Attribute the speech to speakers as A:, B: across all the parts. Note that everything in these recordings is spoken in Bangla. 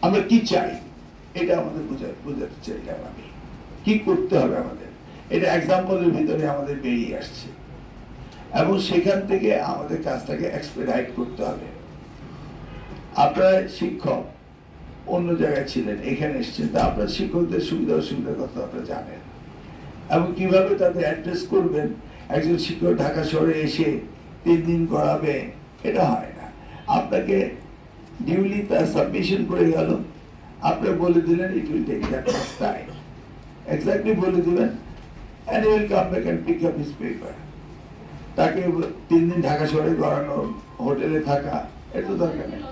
A: আমরা কি চাই এটা আমাদের বোঝাতে চাইলাম আমি, কি করতে হবে আমাদের, এটা এক্সাম্পলের ভিতরে আমাদের বেরিয়ে আসছে এবং সেখান থেকে আমাদের কাজটাকে এক্সপেডাইট করতে হবে। আপনারা শিক্ষক অন্য জায়গায় ছিলেন, এখানে এসেছেন, তা আপনার শিক্ষকদের সুবিধা অসুবিধার কথা আপনারা জানেন এবং কিভাবে তাদের অ্যাড্রেস করবেন। একজন শিক্ষক ঢাকা শহরে এসে 3 দিন করাবে, এটা হয় না। আপনাকে ডিউলি তার সাবমিশন করে গেল, আপনি বলে দিলেন it will take that much time, exactly বলে দিবেন and he will come back and pick up his paper. তাকে 3 দিন ঢাকা শহরে করানো, হোটেলে থাকা, এটা তো দরকার নেই।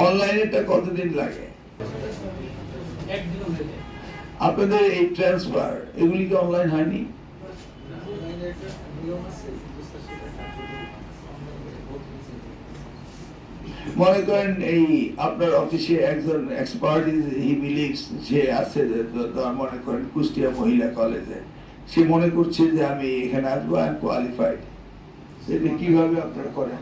A: অনলাইনেটা কতদিন লাগে? আপনাদের এই ট্রান্সফার এগুলি কি অনলাইন হয়নি? মনে করেন এই আপনার অফিসে একজন এক্সপার্ট হি বিলিভস যে আছে, মনে করেন কুষ্টিয়া মহিলা কলেজে, সে মনে করছে যে আমি এখানে আসবো, আই এম কোয়ালিফাইড, সেটা কিভাবে আপনারা করেন?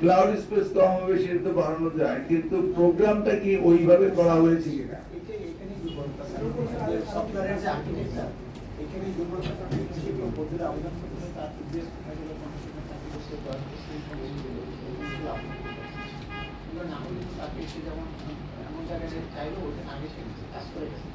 A: ক্লাউড স্পেস কম হবে সেটা তো বাড়ানো যায়, কিন্তু প্রোগ্রামটা কি ওইভাবে করা হয়েছে কিনা?
B: যেমন এমন জায়গায় চাইলেও ওটা আগে সে কাজ করে গেছে।